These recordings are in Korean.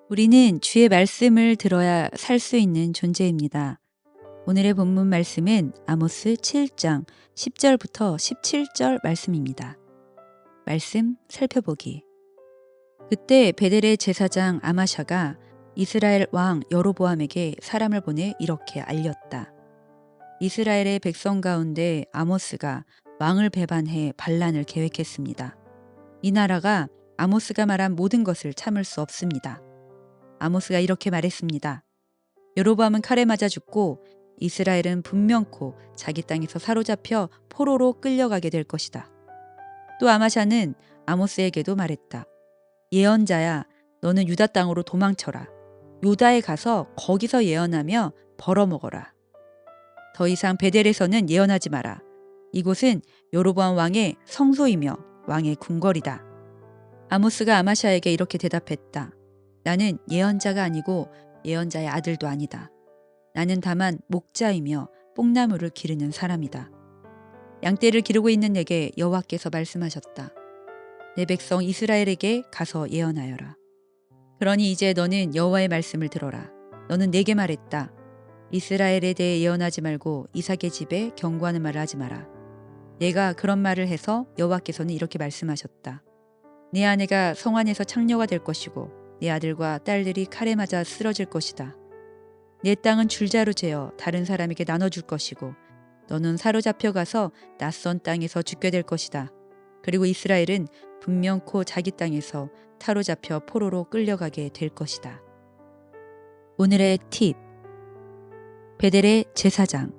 우리는 주의 말씀을 들어야 살 수 있는 존재입니다. 오늘의 본문 말씀은 아모스 7장 10절부터 17절 말씀입니다. 말씀 살펴보기. 그때 베델의 제사장 아마샤가 이스라엘 왕 여로보암에게 사람을 보내 이렇게 알렸다. 이스라엘의 백성 가운데 아모스가 왕을 배반해 반란을 계획했습니다. 이 나라가 아모스가 말한 모든 것을 참을 수 없습니다. 아모스가 이렇게 말했습니다. 여로보암은 칼에 맞아 죽고 이스라엘은 분명코 자기 땅에서 사로잡혀 포로로 끌려가게 될 것이다. 또 아마샤는 아모스에게도 말했다. 예언자야, 너는 유다 땅으로 도망쳐라. 요다에 가서 거기서 예언하며 벌어먹어라. 더 이상 베델에서는 예언하지 마라. 이곳은 여로보암 왕의 성소이며 왕의 궁궐이다. 아모스가 아마샤에게 이렇게 대답했다. 나는 예언자가 아니고 예언자의 아들도 아니다. 나는 다만 목자이며 뽕나무를 기르는 사람이다. 양떼를 기르고 있는 내게 여호와께서 말씀하셨다. 내 백성 이스라엘에게 가서 예언하여라. 그러니 이제 너는 여호와의 말씀을 들어라. 너는 내게 말했다. 이스라엘에 대해 예언하지 말고 이삭의 집에 경고하는 말을 하지 마라. 내가 그런 말을 해서 여호와께서는 이렇게 말씀하셨다. 내 아내가 성 안에서 창녀가 될 것이고 내 아들과 딸들이 칼에 맞아 쓰러질 것이다. 내 땅은 줄자로 재어 다른 사람에게 나눠줄 것이고 너는 사로잡혀 가서 낯선 땅에서 죽게 될 것이다. 그리고 이스라엘은 분명코 자기 땅에서 사로잡혀 포로로 끌려가게 될 것이다. 오늘의 팁. 베델의 제사장.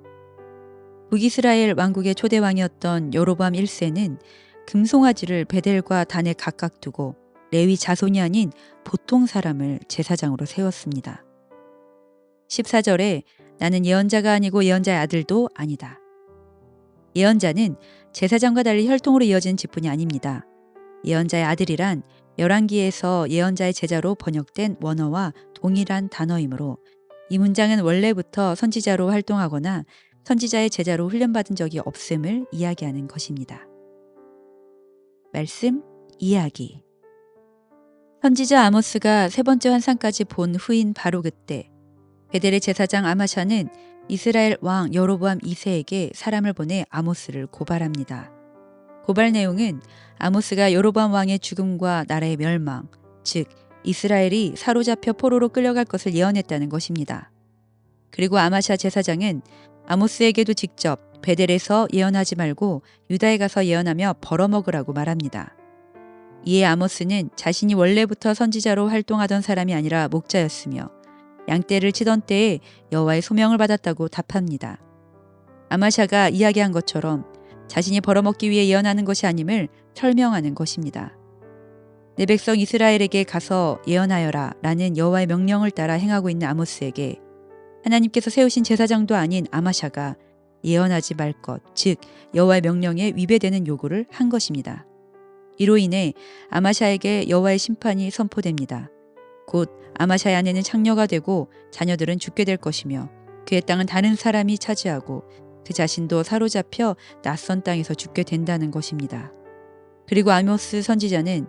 북이스라엘 왕국의 초대왕이었던 여로보암 1세는 금송아지를 베델과 단에 각각 두고 레위 자손이 아닌 보통 사람을 제사장으로 세웠습니다. 14절에 나는 예언자가 아니고 예언자의 아들도 아니다. 예언자는 제사장과 달리 혈통으로 이어진 직분이 아닙니다. 예언자의 아들이란 열왕기에서 예언자의 제자로 번역된 원어와 동일한 단어이므로 이 문장은 원래부터 선지자로 활동하거나 선지자의 제자로 훈련받은 적이 없음을 이야기하는 것입니다. 말씀 이야기. 선지자 아모스가 세 번째 환상까지 본 후인 바로 그때 베델의 제사장 아마샤는 이스라엘 왕 여로보암 2세에게 사람을 보내 아모스를 고발합니다. 고발 내용은 아모스가 여로보암 왕의 죽음과 나라의 멸망, 즉 이스라엘이 사로잡혀 포로로 끌려갈 것을 예언했다는 것입니다. 그리고 아마샤 제사장은 아모스에게도 직접 베델에서 예언하지 말고 유다에 가서 예언하며 벌어먹으라고 말합니다. 이에 아모스는 자신이 원래부터 선지자로 활동하던 사람이 아니라 목자였으며 양떼를 치던 때에 여호와의 소명을 받았다고 답합니다. 아마샤가 이야기한 것처럼 자신이 벌어먹기 위해 예언하는 것이 아님을 설명하는 것입니다. 내 백성 이스라엘에게 가서 예언하여라 라는 여호와의 명령을 따라 행하고 있는 아모스에게 하나님께서 세우신 제사장도 아닌 아마샤가 예언하지 말 것, 즉 여호와의 명령에 위배되는 요구를 한 것입니다. 이로 인해 아마샤에게 여호와의 심판이 선포됩니다. 곧 아마샤의 아내는 창녀가 되고 자녀들은 죽게 될 것이며 그의 땅은 다른 사람이 차지하고 그 자신도 사로잡혀 낯선 땅에서 죽게 된다는 것입니다. 그리고 아모스 선지자는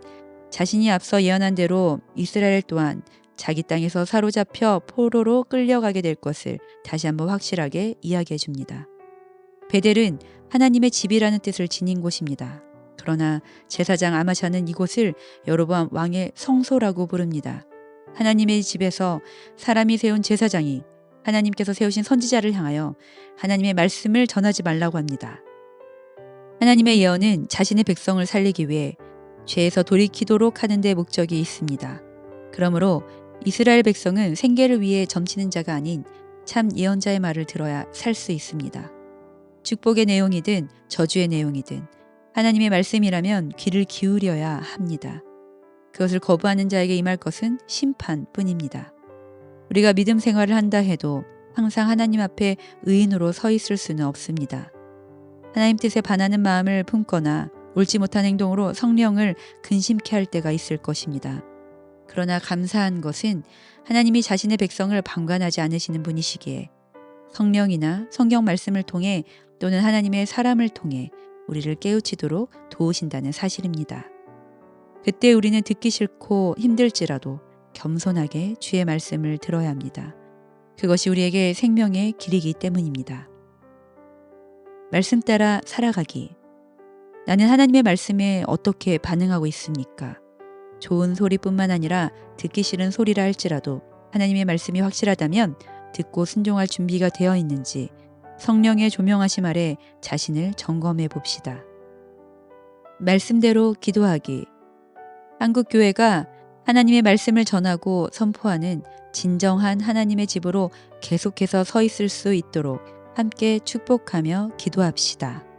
자신이 앞서 예언한 대로 이스라엘 또한 자기 땅에서 사로잡혀 포로로 끌려가게 될 것을 다시 한번 확실하게 이야기해 줍니다. 베델은 하나님의 집이라는 뜻을 지닌 곳입니다. 그러나 제사장 아마샤는 이곳을 여로보암 왕의 성소라고 부릅니다. 하나님의 집에서 사람이 세운 제사장이 하나님께서 세우신 선지자를 향하여 하나님의 말씀을 전하지 말라고 합니다. 하나님의 예언은 자신의 백성을 살리기 위해 죄에서 돌이키도록 하는 데 목적이 있습니다. 그러므로 이스라엘 백성은 생계를 위해 점치는 자가 아닌 참 예언자의 말을 들어야 살 수 있습니다. 축복의 내용이든 저주의 내용이든 하나님의 말씀이라면 귀를 기울여야 합니다. 그것을 거부하는 자에게 임할 것은 심판뿐입니다. 우리가 믿음 생활을 한다 해도 항상 하나님 앞에 의인으로 서 있을 수는 없습니다. 하나님 뜻에 반하는 마음을 품거나 옳지 못한 행동으로 성령을 근심케 할 때가 있을 것입니다. 그러나 감사한 것은 하나님이 자신의 백성을 방관하지 않으시는 분이시기에 성령이나 성경 말씀을 통해 또는 하나님의 사람을 통해 우리를 깨우치도록 도우신다는 사실입니다. 그때 우리는 듣기 싫고 힘들지라도 겸손하게 주의 말씀을 들어야 합니다. 그것이 우리에게 생명의 길이기 때문입니다. 말씀 따라 살아가기. 나는 하나님의 말씀에 어떻게 반응하고 있습니까? 좋은 소리뿐만 아니라 듣기 싫은 소리라 할지라도 하나님의 말씀이 확실하다면 듣고 순종할 준비가 되어 있는지 성령의 조명하심 아래 자신을 점검해 봅시다. 말씀대로 기도하기. 한국 교회가 하나님의 말씀을 전하고 선포하는 진정한 하나님의 집으로 계속해서 서 있을 수 있도록 함께 축복하며 기도합시다.